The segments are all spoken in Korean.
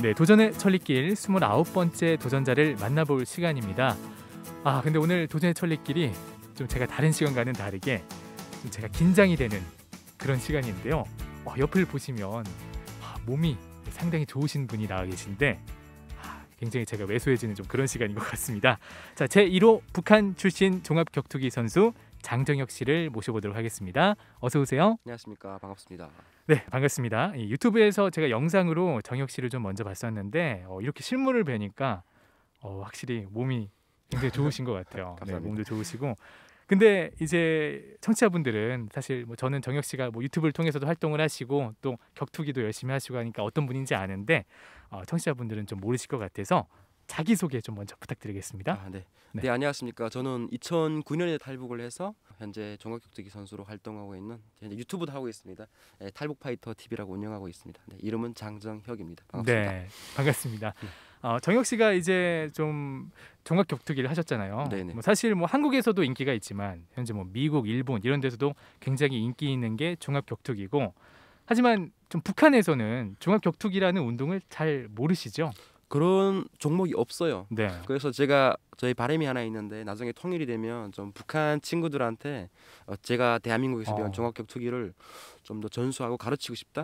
네, 도전의 천리길 29번째 도전자를 만나볼 시간입니다. 근데 오늘 도전의 천리길이 좀 제가 다른 시간과는 다르게 좀 제가 긴장이 되는 그런 시간인데요. 옆을 보시면 몸이 상당히 좋으신 분이 나와 계신데 굉장히 제가 왜소해지는 좀 그런 시간인 것 같습니다. 자, 제1호 북한 출신 종합격투기 선수 장정혁 씨를 모셔보도록 하겠습니다. 어서 오세요. 안녕하십니까, 반갑습니다. 네, 반갑습니다. 유튜브에서 제가 영상으로 정혁 씨를 좀 먼저 봤었는데 이렇게 실물을 뵈니까 확실히 몸이 굉장히 좋으신 것 같아요. 네, 몸도 좋으시고. 근데 이제 청취자분들은 사실 저는 정혁 씨가 유튜브를 통해서도 활동을 하시고 또 격투기도 열심히 하시고 하니까 어떤 분인지 아는데 청취자분들은 좀 모르실 것 같아서 자기소개 좀 먼저 부탁드리겠습니다. 네, 안녕하십니까. 저는 2009년에 탈북을 해서 현재 종합격투기 선수로 활동하고 있는 현재 유튜브도 하고 있습니다. 탈북파이터 TV라고 운영하고 있습니다. 네, 이름은 장정혁입니다. 반갑습니다. 네, 반갑습니다. 정혁 씨가 이제 좀 종합격투기를 하셨잖아요. 사실 한국에서도 인기가 있지만 현재 미국, 일본 이런 데서도 굉장히 인기 있는 게 종합격투기고, 하지만 좀 북한에서는 종합격투기라는 운동을 잘 모르시죠? 그런 종목이 없어요. 네. 그래서 저희 바람이 하나 있는데 나중에 통일이 되면 좀 북한 친구들한테 제가 대한민국에서 배운 종합격투기를 좀 더 전수하고 가르치고 싶다.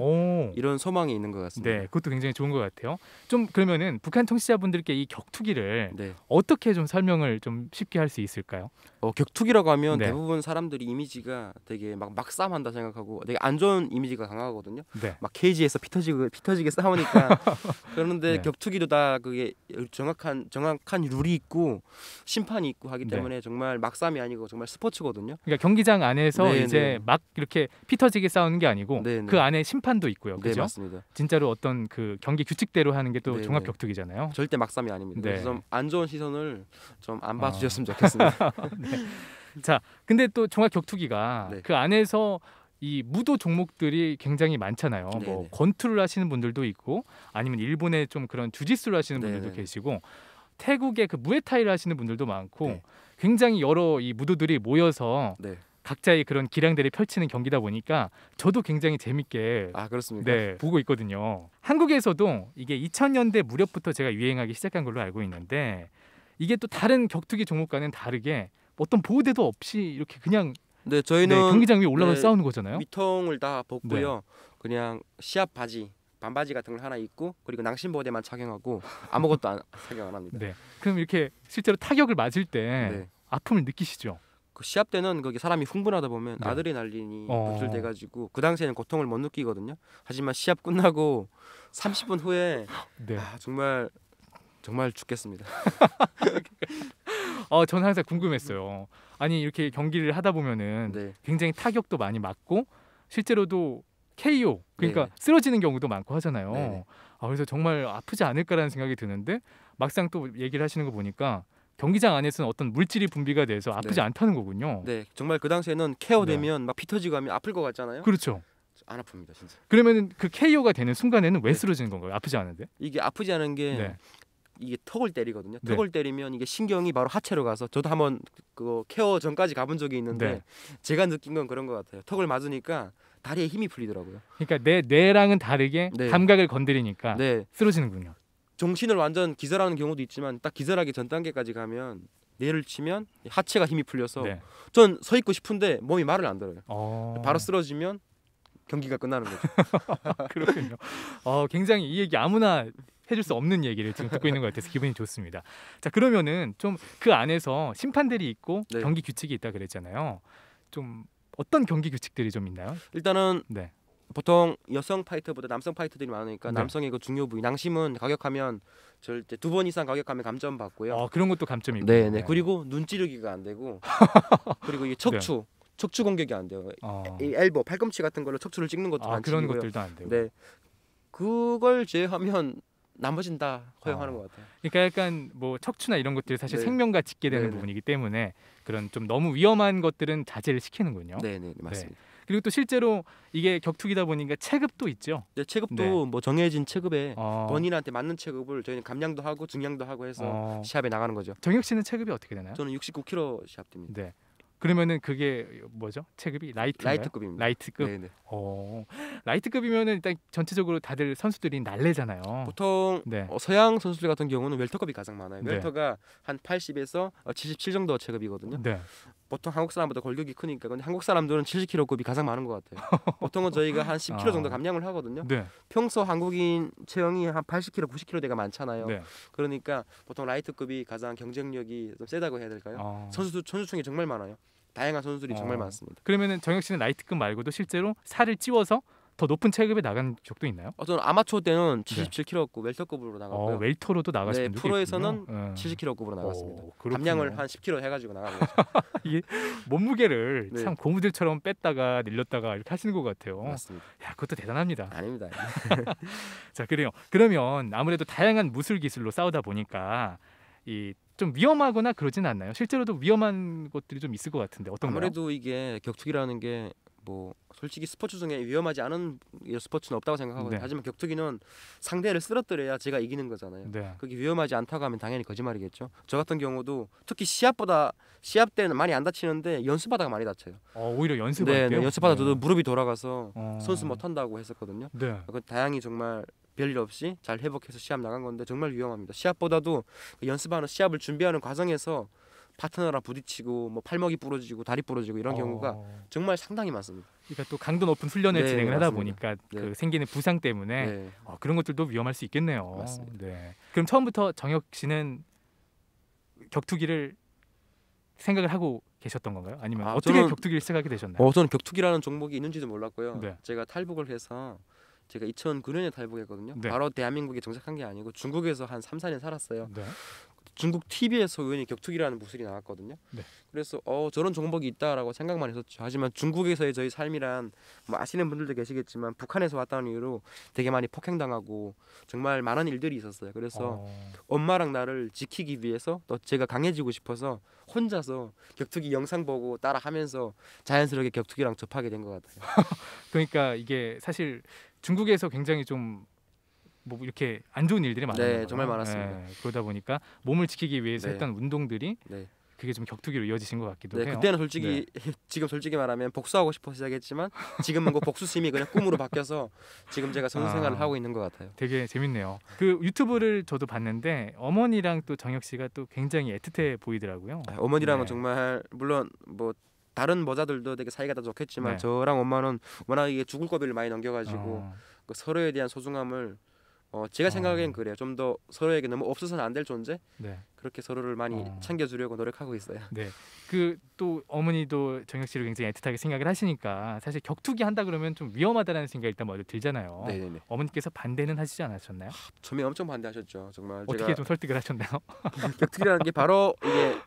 이런 소망이 있는 것 같습니다. 네, 그것도 굉장히 좋은 것 같아요. 좀 그러면은 북한 청취자분들께 이 격투기를 어떻게 좀 설명을 좀 쉽게 할 수 있을까요? 격투기라고 하면 대부분 사람들이 이미지가 되게 막싸움한다 생각하고 되게 안 좋은 이미지가 강하거든요. 막 케이지에서 피터지게 싸우니까. 그런데 격투기도 다 그게 정확한 룰이 있고 심판이 있고 하기 때문에 정말 막싸움이 아니고 정말 스포츠거든요. 그러니까 경기장 안에서 이제 막 이렇게 피터지게 싸우는 게 아니고 그 안에 심판도 있고요. 그죠? 네, 맞습니다. 진짜로 어떤 그 경기 규칙대로 하는 게 또 종합격투기잖아요. 절대 막싸움이 아닙니다. 그래서 좀 안 좋은 시선을 좀 안 봐주셨으면 좋겠습니다. 자, 근데 또 종합격투기가 그 안에서 이 무도 종목들이 굉장히 많잖아요. 권투를 하시는 분들도 있고 아니면 일본의 좀 그런 주짓수를 하시는 분들도 계시고 태국의 그 무에타이를 하시는 분들도 많고 굉장히 여러 이 무도들이 모여서 각자의 그런 기량들을 펼치는 경기다 보니까 저도 굉장히 재밌게 그렇습니까? 보고 있거든요. 한국에서도 이게 2000년대 무렵부터 제가 유행하기 시작한 걸로 알고 있는데 이게 또 다른 격투기 종목과는 다르게 어떤 보호대도 없이 이렇게 그냥 저희는 경기장 위에 올라가서 싸우는 거잖아요. 미통을 다 벗고요. 그냥 시합 바지, 반바지 같은 걸 하나 입고 그리고 낭심보호대만 착용하고 아무것도 착용 안 합니다. 그럼 이렇게 실제로 타격을 맞을 때 아픔을 느끼시죠? 그 시합 때는 거기 사람이 흥분하다 보면 아드레날린이 분출돼가지고 그 당시에는 고통을 못 느끼거든요. 하지만 시합 끝나고 30분 후에 정말 죽겠습니다. 저는 항상 궁금했어요. 아니 이렇게 경기를 하다 보면은 굉장히 타격도 많이 맞고 실제로도 KO 그러니까 쓰러지는 경우도 많고 하잖아요. 그래서 정말 아프지 않을까라는 생각이 드는데 막상 또 얘기를 하시는 거 보니까 경기장 안에서는 어떤 물질이 분비가 돼서 아프지 않다는 거군요. 정말 그 당시에는 KO 되면 막 피터지고 하면 아플 것 같잖아요. 그렇죠. 안 아픕니다, 진짜. 그러면은 그 KO가 되는 순간에는 왜 쓰러지는 건가요? 아프지 않은데? 이게 아프지 않은 게 이게 턱을 때리거든요. 턱을 때리면 이게 신경이 바로 하체로 가서 저도 한번 그 KO 전까지 가본 적이 있는데 제가 느낀 건 그런 것 같아요. 턱을 맞으니까 다리에 힘이 풀리더라고요. 그러니까 내 뇌랑은 다르게 감각을 건드리니까 쓰러지는군요. 정신을 완전 기절하는 경우도 있지만 딱 기절하기 전 단계까지 가면 뇌를 치면 하체가 힘이 풀려서 전 서 있고 싶은데 몸이 말을 안 들어요. 바로 쓰러지면 경기가 끝나는 거죠. 그렇군요. 굉장히 이 얘기 아무나 해줄 수 없는 얘기를 지금 듣고 있는 것 같아서 기분이 좋습니다. 자, 그러면은 좀 그 안에서 심판들이 있고 경기 규칙이 있다 그랬잖아요. 좀 어떤 경기 규칙들이 좀 있나요? 일단은 보통 여성 파이터보다 남성 파이터들이 많으니까 남성의 그 중요 부위 낭심은 가격하면 절대 2번 이상 가격하면 감점 받고요. 그런 것도 감점이고. 그리고 눈 찌르기가 안 되고 그리고 이 척추 공격이 안 돼요. 이 엘보 팔꿈치 같은 걸로 척추를 찍는 것도 안 그런 찍고요. 것들도 안 되고. 그걸 제외하면 나머지는 다 허용하는 것 같아요. 그러니까 약간 척추나 이런 것들이 사실 생명과 직계되는 부분이기 때문에 그런 좀 너무 위험한 것들은 자제를 시키는군요. 맞습니다. 그리고 또 실제로 이게 격투기다 보니까 체급도 있죠. 체급도 정해진 체급에 본인한테 맞는 체급을 저희는 감량도 하고 증량도 하고 해서 시합에 나가는 거죠. 정혁 씨는 체급이 어떻게 되나요? 저는 69kg 시합 됩니다. 그러면은 그게 뭐죠? 체급이 라이트인가요? 라이트급입니다. 라이트급. 네네. 라이트급이면은 일단 전체적으로 다들 선수들이 날래잖아요. 보통 네. 서양 선수들 같은 경우는 웰터급이 가장 많아요. 네. 웰터가 한 80에서 77 정도 체급이거든요. 네. 보통 한국 사람보다 골격이 크니까. 근데 한국 사람들은 70kg급이 가장 많은 것 같아요. 보통은 저희가 한 10kg 정도 감량을 하거든요. 네. 평소 한국인 체형이 한 80kg, 90kg대가 많잖아요. 네. 그러니까 보통 라이트급이 가장 경쟁력이 좀 세다고 해야 될까요? 선수 중에 정말 많아요. 다양한 선수들이 정말 많습니다. 그러면은 정혁 씨는 라이트급 말고도 실제로 살을 찌워서 더 높은 체급에 나간 적도 있나요? 저는 아마추어 때는 77kg급 웰터급으로 나갔고요. 웰터로도 나가신 분도 프로에서는 70kg급으로 나갔습니다. 감량을 한 10kg 해가지고 나가는 거죠. 이게 몸무게를 네. 참 고무들처럼 뺐다가 늘렸다가 이렇게 하시는 것 같아요. 맞습니다. 야, 그것도 대단합니다. 아닙니다. 자, 그래요. 그러면 아무래도 다양한 무술 기술로 싸우다 보니까 이 좀 위험하거나 그러진 않나요? 실제로도 위험한 것들이 좀 있을 것 같은데 어떤가요? 아무래도 이게 격투기라는 게 뭐 솔직히 스포츠 중에 위험하지 않은 스포츠는 없다고 생각하거든요. 네. 하지만 격투기는 상대를 쓰러뜨려야 제가 이기는 거잖아요. 네. 그게 위험하지 않다고 하면 당연히 거짓말이겠죠. 저 같은 경우도 특히 시합 때는 많이 안 다치는데 연습하다가 많이 다쳐요. 오히려 연습할 때요? 연습하다 저도 무릎이 돌아가서 선수 못 한다고 했었거든요. 네. 다행히 정말 별일 없이 잘 회복해서 시합 나간 건데 정말 위험합니다. 시합보다도 연습하는 시합을 준비하는 과정에서 파트너랑 부딪히고 뭐 팔목이 부러지고 다리 부러지고 이런 경우가 정말 상당히 많습니다. 그러니까 또 강도 높은 훈련을 진행을 하다 맞습니다. 보니까 그 생기는 부상 때문에 그런 것들도 위험할 수 있겠네요. 맞습니다. 네. 그럼 처음부터 정혁 씨는 격투기를 생각을 하고 계셨던 건가요? 아니면 어떻게 격투기를 시작하게 되셨나요? 저는 격투기라는 종목이 있는지도 몰랐고요. 네. 제가 탈북을 해서 제가 2009년에 탈북했거든요. 네. 바로 대한민국에 정착한 게 아니고 중국에서 한 3, 4년 살았어요. 네. 중국 TV에서 우연히 격투기라는 무술이 나왔거든요. 네. 그래서 저런 종목이 있다라고 생각만 했었죠. 하지만 중국에서의 저희 삶이란 뭐 아시는 분들도 계시겠지만 북한에서 왔다는 이유로 되게 많이 폭행당하고 정말 많은 일들이 있었어요. 그래서 엄마랑 나를 지키기 위해서 또 제가 강해지고 싶어서 혼자서 격투기 영상 보고 따라하면서 자연스럽게 격투기랑 접하게 된 것 같아요. 그러니까 이게 사실 중국에서 굉장히 좀 뭐 이렇게 안 좋은 일들이 많았나요? 네, 정말 많았습니다. 네, 그러다 보니까 몸을 지키기 위해서 했던 운동들이 그게 좀 격투기로 이어지신 것 같기도 해요. 그때는 솔직히 지금 솔직히 말하면 복수하고 싶어서 시작했지만 지금은 그 복수심이 그냥 꿈으로 바뀌어서 지금 제가 선수 생활을 하고 있는 것 같아요. 되게 재밌네요. 그 유튜브를 저도 봤는데 어머니랑 또 정혁 씨가 또 굉장히 애틋해 보이더라고요. 어머니랑은 정말 물론 뭐 다른 모자들도 되게 사이가 다 좋겠지만 저랑 엄마는 워낙에 죽을 고비를 많이 넘겨가지고 그 서로에 대한 소중함을 제가 생각엔 그래요. 좀 더 서로에게 너무 없어서는 안 될 존재. 그렇게 서로를 많이 챙겨주려고 노력하고 있어요. 네. 그 또 어머니도 정혁 씨를 굉장히 애틋하게 생각을 하시니까 사실 격투기 한다 그러면 좀 위험하다는 생각이 일단 먼저 들잖아요. 네네네. 어머니께서 반대는 하시지 않으셨나요? 처음에 엄청 반대하셨죠. 정말 어떻게 제가 좀 설득을 하셨나요? 격투기라는 게 바로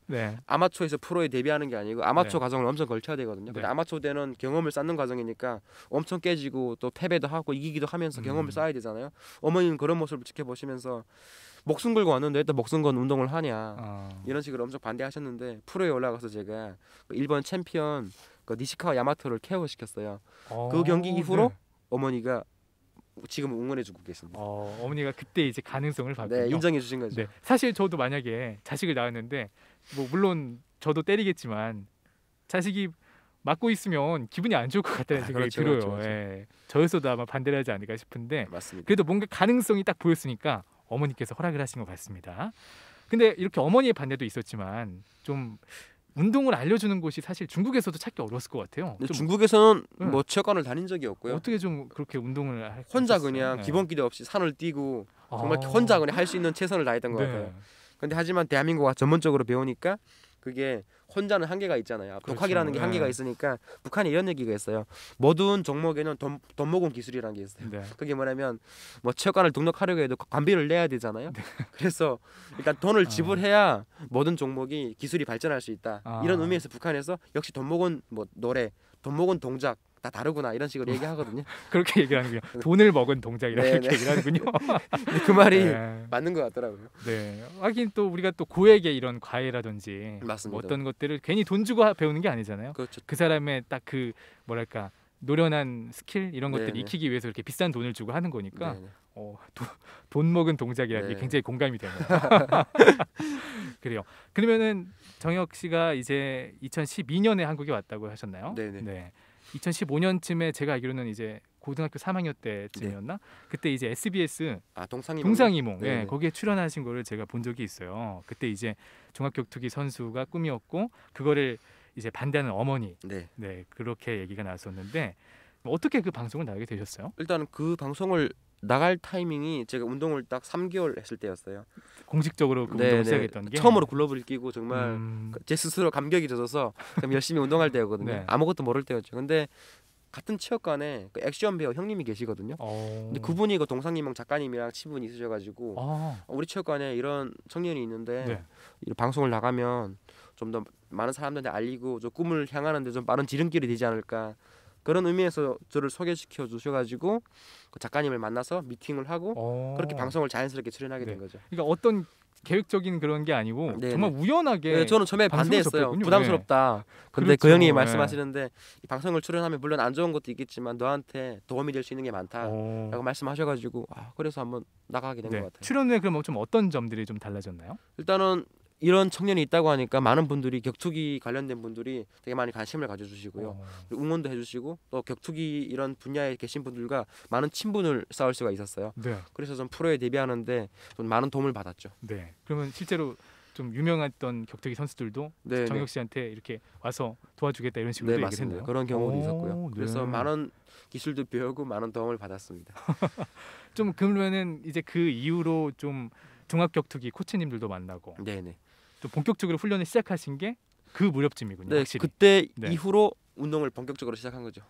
이게 아마추어에서 프로에 데뷔하는 게 아니고 아마추어 과정을 엄청 걸쳐야 되거든요. 근데 아마추어 때는 경험을 쌓는 과정이니까 엄청 깨지고 또 패배도 하고 이기기도 하면서 경험을 쌓아야 되잖아요. 어머니는 그런 모습을 지켜보시면서 목숨 걸고 왔는데 일단 목숨 건 운동을 하냐 이런 식으로 엄청 반대하셨는데 프로에 올라가서 제가 일본 챔피언 니시카와 야마토를 KO 시켰어요. 그 경기 이후로 어머니가 지금 응원해주고 계십니다. 어머니가 그때 이제 가능성을 봤군요. 네, 인정해주신 거죠. 네, 사실 저도 만약에 자식을 낳았는데 뭐 물론 저도 때리겠지만 자식이 맞고 있으면 기분이 안 좋을 것 같다는 생각이 들어요. 그렇죠. 예. 저였어도 아마 반대를 하지 않을까 싶은데 맞습니다. 그래도 뭔가 가능성이 딱 보였으니까 어머니께서 허락을 하신 것 같습니다. 근데 이렇게 어머니의 반대도 있었지만 좀 운동을 알려주는 곳이 사실 중국에서도 찾기 어려웠을 것 같아요. 근데 중국에서는 뭐 체육관을 다닌 적이 없고요. 어떻게 좀 그렇게 운동을 혼자 그냥 기본기도 없이 산을 뛰고 정말 혼자 그냥 할 수 있는 최선을 다했던 것 같아요. 근데 하지만 대한민국과 전문적으로 배우니까 그게 혼자는 한계가 있잖아요. 독학이라는 게 한계가 있으니까 북한이 이런 얘기가 있어요. 모든 종목에는 돈 모금 기술이라는 게 있어요. 그게 뭐냐면 뭐 체육관을 등록하려고 해도 관비를 내야 되잖아요. 그래서 일단 돈을 지불해야 모든 종목이 기술이 발전할 수 있다. 이런 의미에서 북한에서 역시 돈 모금 뭐 노래, 돈 모금 동작 다 다르구나 이런 식으로 얘기하거든요. 그렇게 얘기를 하는군요. 돈을 먹은 동작이라 이렇게 얘기를 하는군요. 그 말이 맞는 것 같더라고요. 네. 하긴 또 우리가 또 고액의 이런 과외라든지 뭐 어떤 것들을 괜히 돈 주고 배우는 게 아니잖아요. 그렇죠. 그 사람의 딱 그 뭐랄까 노련한 스킬 이런 것들을 익히기 위해서 이렇게 비싼 돈을 주고 하는 거니까 돈 먹은 동작이라는 게 굉장히 공감이 되네요. 그래요. 그러면은 정혁 씨가 이제 2012년에 한국에 왔다고 하셨나요? 네네. 네. 2015년쯤에 제가 알기로는 이제 고등학교 3학년 때쯤이었나? 네. 그때 이제 SBS 동상이몽 네, 거기에 출연하신 거를 제가 본 적이 있어요. 그때 이제 종합격투기 선수가 꿈이었고 그거를 이제 반대하는 어머니 네 그렇게 얘기가 나왔었는데 어떻게 그 방송을 나가게 되셨어요? 일단 그 방송을 나갈 타이밍이 제가 운동을 딱 3개월 했을 때였어요. 공식적으로 그 운동을 시작했던 게 처음으로 글러브를 끼고 정말 제 스스로 감격이 젖어서 열심히 운동할 때였거든요. 네. 아무것도 모를 때였죠. 근데 같은 체육관에 그 액션 배우 형님이 계시거든요. 근데 그분이 그 동상이몽 작가님이랑 친분이 있으셔가지고 우리 체육관에 이런 청년이 있는데 이 방송을 나가면 좀 더 많은 사람들한테 알리고 저 꿈을 향하는데 좀 빠른 지름길이 되지 않을까. 그런 의미에서 저를 소개시켜 주셔가지고 그 작가님을 만나서 미팅을 하고 그렇게 방송을 자연스럽게 출연하게 된 거죠. 그러니까 어떤 계획적인 그런 게 아니고 정말 우연하게 저는 처음에 반대했어요. 부담스럽다. 근데 그렇죠. 그 형님이 말씀하시는데 이 방송을 출연하면 물론 안 좋은 것도 있겠지만 너한테 도움이 될 수 있는 게 많다라고 말씀하셔가지고 그래서 한번 나가게 된 것 같아요. 출연 후에 그럼 좀 어떤 점들이 좀 달라졌나요? 일단은 이런 청년이 있다고 하니까 많은 분들이 격투기 관련된 분들이 되게 많이 관심을 가져주시고요. 응원도 해주시고 또 격투기 이런 분야에 계신 분들과 많은 친분을 쌓을 수가 있었어요. 그래서 좀 프로에 데뷔하는데 좀 많은 도움을 받았죠. 네. 그러면 실제로 좀 유명했던 격투기 선수들도 정혁 씨한테 이렇게 와서 도와주겠다 이런 식으로 얘기를 했나요? 그런 경우도 있었고요. 그래서 많은 기술도 배우고 많은 도움을 받았습니다. 좀 그러면은 이제 그 이후로 좀 종합격투기 코치님들도 만나고 또 본격적으로 훈련을 시작하신 게 그 무렵쯤이군요. 확실히. 그때 이후로 운동을 본격적으로 시작한 거죠.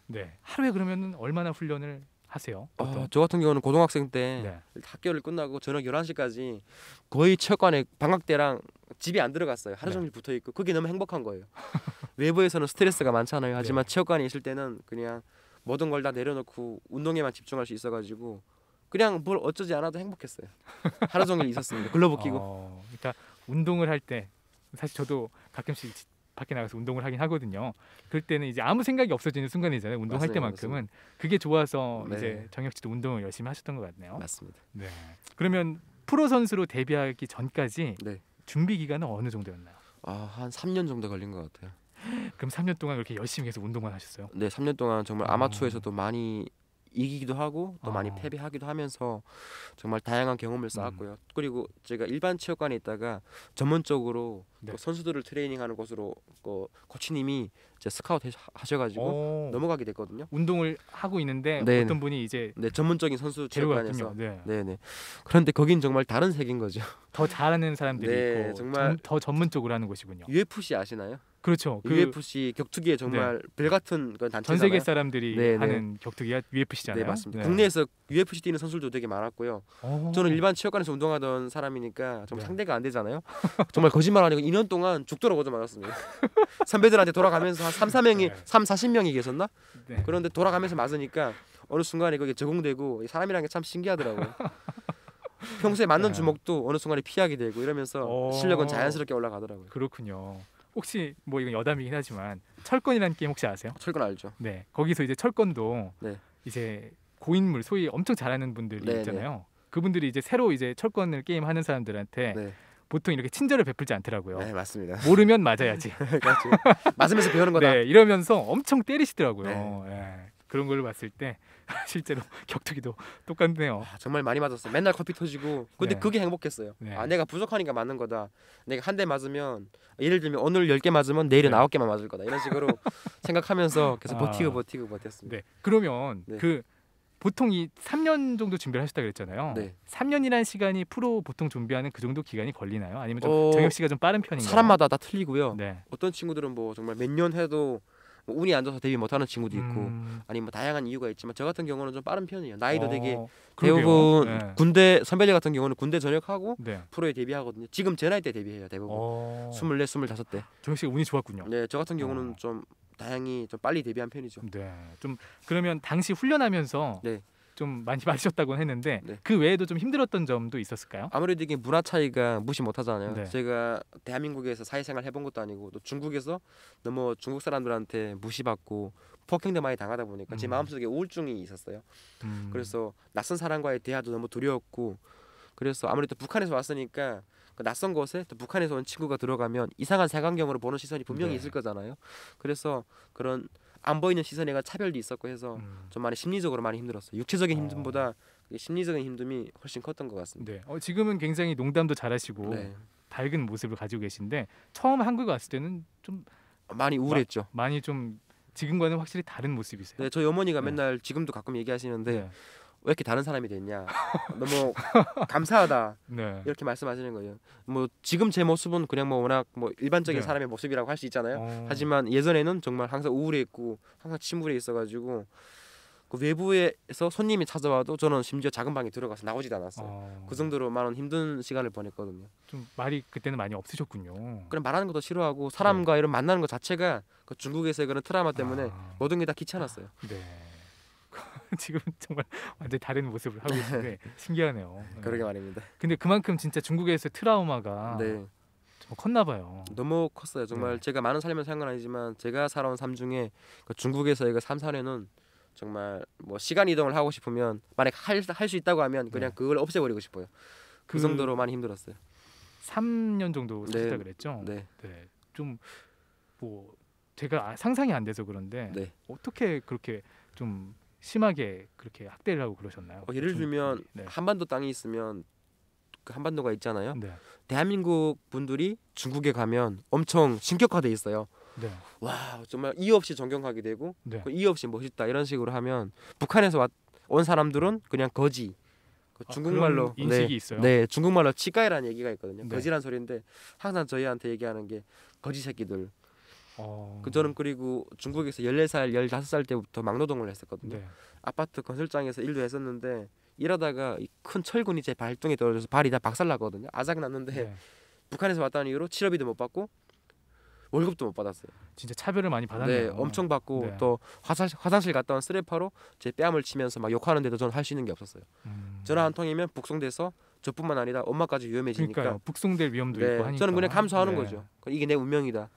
하루에 그러면 얼마나 훈련을 하세요? 저 같은 경우는 고등학생 때 학교를 끝나고 저녁 11시까지 거의 체육관에 방학 때랑 집에 안 들어갔어요. 하루 종일 붙어 있고 그게 너무 행복한 거예요. 외부에서는 스트레스가 많잖아요. 하지만 체육관에 있을 때는 그냥 모든 걸 다 내려놓고 운동에만 집중할 수 있어가지고 그냥 뭘 어쩌지 않아도 행복했어요. 하루 종일 있었습니다. 글러브 끼고. 그러니까 운동을 할 때 사실 저도 가끔씩 밖에 나가서 운동을 하긴 하거든요. 그럴 때는 이제 아무 생각이 없어지는 순간이잖아요. 운동할 때만큼은 맞습니다. 그게 좋아서 이제 정혁 씨도 운동을 열심히 하셨던 것 같네요. 맞습니다. 그러면 프로 선수로 데뷔하기 전까지 준비 기간은 어느 정도였나요? 한 3년 정도 걸린 것 같아요. 그럼 3년 동안 그렇게 열심히 계속 운동만 하셨어요? 네, 3년 동안 정말 아마추어에서도 많이 이기기도 하고 또 많이 패배하기도 하면서 정말 다양한 경험을 쌓았고요. 그리고 제가 일반 체육관에 있다가 전문적으로 선수들을 트레이닝하는 곳으로 코치님이 이제 스카우트 하셔가지고 넘어가게 됐거든요. 운동을 하고 있는데 어떤 분이 이제 전문적인 선수 체육관에서 그런데 거긴 정말 다른 세계인 거죠. 더 잘하는 사람들이 있고 정말 더 전문적으로 하는 곳이군요. UFC 아시나요? 그렇죠. UFC 격투기에 정말 별 같은 그런 단체잖아요. 전 세계 사람들이 하는 격투기가 UFC잖아요. 네, 맞습니다. 국내에서 UFC 뛰는 선수들도 되게 많았고요. 저는 일반 체육관에서 운동하던 사람이니까 정말 상대가 안 되잖아요. 정말 거짓말 아니고 2년 동안 죽도록 맞았습니다. 선배들한테 돌아가면서 한 40명이 계셨나? 그런데 돌아가면서 맞으니까 어느 순간에 그게 적응되고 사람이라는 게 참 신기하더라고요. 평소에 맞는 주먹도 어느 순간에 피하게 되고 이러면서 실력은 자연스럽게 올라가더라고요. 그렇군요. 혹시 뭐 이건 여담이긴 하지만 철권이라는 게임 혹시 아세요? 철권 알죠. 거기서 이제 철권도 이제 고인물 소위 엄청 잘하는 분들이 있잖아요. 그분들이 이제 새로 이제 철권을 게임하는 사람들한테 보통 이렇게 친절을 베풀지 않더라고요. 네, 맞습니다. 모르면 맞아야지. 그렇죠. 맞으면서 배우는 거다. 이러면서 엄청 때리시더라고요. 그런 걸 봤을 때 실제로 격투기도 똑같네요. 정말 많이 맞았어요. 맨날 커피 터지고. 근데 그게 행복했어요. 내가 부족하니까 맞는 거다. 내가 한 대 맞으면 예를 들면 오늘 10개 맞으면 내일은 9개만 맞을 거다. 이런 식으로 생각하면서 계속 버티고 버텼습니다. 그러면 그 보통 이 3년 정도 준비를 하셨다 그랬잖아요. 3년이라는 시간이 프로 보통 준비하는 그 정도 기간이 걸리나요? 아니면 좀 정혁 씨가 좀 빠른 편인가요? 사람마다 다 틀리고요. 어떤 친구들은 뭐 정말 몇 년 해도 뭐 운이 안 좋아서 데뷔 못하는 친구도 있고 아니면 뭐 다양한 이유가 있지만 저 같은 경우는 좀 빠른 편이에요. 나이도 되게 대부분 군대 선배들 같은 경우는 군대 전역하고 프로에 데뷔하거든요. 지금 제 나이 때 데뷔해요. 대부분 24, 25대. 정혁 씨가 운이 좋았군요. 네, 저 같은 경우는 좀 다행히 좀 빨리 데뷔한 편이죠. 좀 그러면 당시 훈련하면서 좀 많이 맞으셨다고 했는데 그 외에도 좀 힘들었던 점도 있었을까요? 아무래도 이게 문화 차이가 무시 못하잖아요. 제가 대한민국에서 사회생활 해본 것도 아니고 또 중국에서 너무 중국 사람들한테 무시받고 폭행도 많이 당하다 보니까 제 마음속에 우울증이 있었어요. 그래서 낯선 사람과의 대화도 너무 두려웠고 그래서 아무래도 북한에서 왔으니까 그 낯선 곳에 또 북한에서 온 친구가 들어가면 이상한 색안경으로 보는 시선이 분명히 네. 있을 거잖아요. 그래서 그런 안 보이는 시선에 대한 차별도 있었고 해서 좀 많이 심리적으로 많이 힘들었어요. 육체적인 힘듦보다 심리적인 힘듦이 훨씬 컸던 것 같습니다. 네. 지금은 굉장히 농담도 잘하시고 네. 밝은 모습을 가지고 계신데 처음 한국에 왔을 때는 좀 많이 우울했죠. 많이 좀 지금과는 확실히 다른 모습이세요? 네, 저희 어머니가 맨날 지금도 가끔 얘기하시는데 네. 왜 이렇게 다른 사람이 됐냐, 너무 감사하다 네. 이렇게 말씀하시는 거예요. 뭐 지금 제 모습은 그냥 뭐 워낙 뭐 일반적인 네. 사람의 모습이라고 할 수 있잖아요. 하지만 예전에는 정말 항상 우울했고 항상 침울해 있어가지고 그 외부에서 손님이 찾아와도 저는 심지어 작은 방에 들어가서 나오지도 않았어요. 그 정도로 많은 힘든 시간을 보냈거든요. 좀 말이 그때는 많이 없으셨군요. 그냥 말하는 것도 싫어하고 사람과 이런 만나는 것 자체가 그 중국에서의 그런 트라우마 때문에 모든 게 다 귀찮았어요. 네. 지금 정말 완전 다른 모습을 하고 계신데 신기하네요. 그러게 말입니다. 근데 그만큼 진짜 중국에서 트라우마가 네. 좀 컸나 봐요. 너무 컸어요. 정말 네. 제가 많은 살면서 한 건 아니지만 제가 살아온 삶 중에 그 중국에서의 그 3, 4년은 정말 뭐 시간 이동을 하고 싶으면 만약 할 수 있다고 하면 그냥 그걸 없애버리고 싶어요. 그 정도로 많이 힘들었어요. 3년 정도 사셨다 그랬죠? 네. 네. 좀 뭐 제가 상상이 안 돼서 그런데 네. 어떻게 그렇게 좀 심하게 그렇게 학대를 하고 그러셨나요? 예를 들면 네. 한반도 땅이 있으면 그 한반도가 있잖아요. 네. 대한민국 분들이 중국에 가면 엄청 신격화돼 있어요. 네. 와 정말 이유 없이 존경하게 되고 네. 이유 없이 멋있다 이런 식으로 하면 북한에서 온 사람들은 그냥 거지. 중국말로 그런 인식이 있어요. 네, 중국말로 치가이라는 얘기가 있거든요. 네. 거지란 소리인데 항상 저희한테 얘기하는 게 거지 새끼들. 저는 그리고 중국에서 14살, 15살 때부터 막노동을 했었거든요. 네. 아파트 건설장에서 일도 했었는데 일하다가 이 큰 철근이 제 발등에 떨어져서 발이 다 박살났거든요. 아작 났는데 네. 북한에서 왔다는 이유로 치료비도 못 받고 월급도 못 받았어요. 진짜 차별을 많이 받았네요. 네, 엄청 받고 네. 또 화장실 갔다 온 쓰레파로 제 뺨을 치면서 막 욕하는데도 저는 할 수 있는 게 없었어요. 전화 한 통이면 북송돼서 저뿐만 아니라 엄마까지 위험해지니까. 그러니까요. 북송될 위험도 네, 있고 하니까. 저는 그냥 감수하는 네. 거죠. 이게 내 운명이다.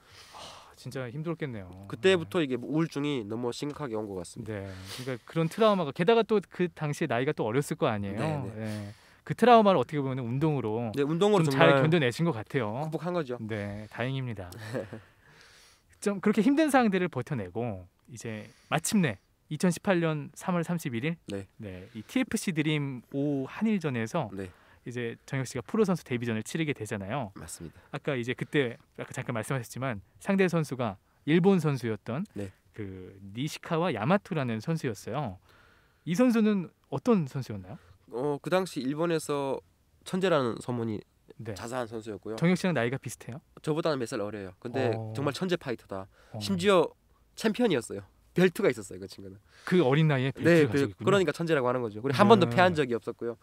진짜 힘들었겠네요. 그때부터 이게 우울증이 너무 심각하게 온 것 같습니다. 네. 그러니까 그런 트라우마가 게다가 또 그 당시에 나이가 또 어렸을 거 아니에요. 네. 네. 그 트라우마를 어떻게 보면 운동으로 네, 운동으로 좀 정말 잘 견뎌내신 것 같아요. 극복한 거죠. 네, 다행입니다. 좀 그렇게 힘든 상황들을 버텨내고 이제 마침내 2018년 3월 31일 네. 이 TFC 드림 5 한일전에서 네, 이제 정혁 씨가 프로 선수 데뷔전을 치르게 되잖아요. 맞습니다. 아까 이제 그때 아까 잠깐 말씀하셨지만 상대 선수가 일본 선수였던 네. 그 니시카와 야마토라는 선수였어요. 이 선수는 어떤 선수였나요? 그 당시 일본에서 천재라는 소문이 네. 자자한 선수였고요. 정혁 씨랑 나이가 비슷해요? 저보다는 몇 살 어려요. 근데 정말 천재 파이터다. 어. 심지어 챔피언이었어요. 벨트가 있었어요, 그 친구는. 그 어린 나이에 벨트를 가지고 있군요. 그러니까 천재라고 하는 거죠. 그리고 한 번도 패한 적이 없었고요.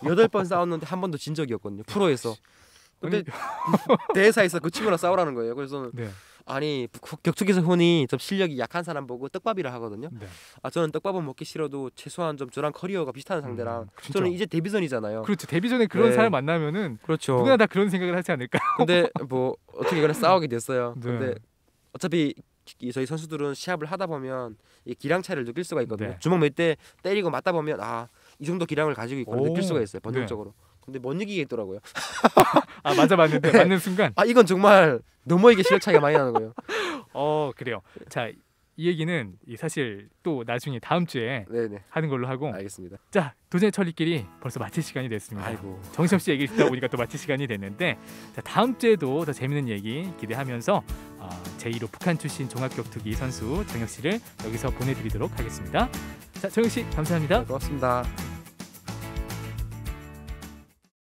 8번 싸웠는데 한 번도 진 적이 없거든요. 프로에서. 근데 대회사에서 그 친구랑 싸우라는 거예요. 그래서 네. 아니 격투기에서 흔히 좀 실력이 약한 사람 보고 떡밥이라 하거든요. 네. 저는 떡밥은 먹기 싫어도 최소한 좀 저랑 커리어가 비슷한 상대랑 진짜. 저는 이제 데뷔전이잖아요. 그렇죠. 데뷔 전에 그런 네. 사람 만나면은 그렇죠. 누구나 다 그런 생각을 하지 않을까? 근데 뭐 어떻게 그래 싸우게 됐어요. 네. 근데 어차피 저희 선수들은 시합을 하다 보면 이 기량 차이를 느낄 수가 있거든요. 네. 주먹 몇 대 때리고 맞다 보면 이 정도 기량을 가지고 있구나 느낄 수가 있어요. 네. 본능적으로. 근데 못 이기겠더라고요. 맞아 맞는데 맞는 순간. 이건 정말 너무 이게 실력 차이가 많이 나는 거예요. 그래요. 자, 이 얘기는 사실 또 나중에 다음 주에 네네. 하는 걸로 하고. 알겠습니다. 자, 도전의 천리길이 벌써 마칠 시간이 됐습니다. 아이고. 정시없이 얘기를 듣다 보니까 또 마칠 시간이 됐는데, 자, 다음 주에도 더 재밌는 얘기 기대하면서 제2로 북한 출신 종합격투기 선수 정혁 씨를 여기서 보내드리도록 하겠습니다. 자, 정혁 씨 감사합니다. 고맙습니다.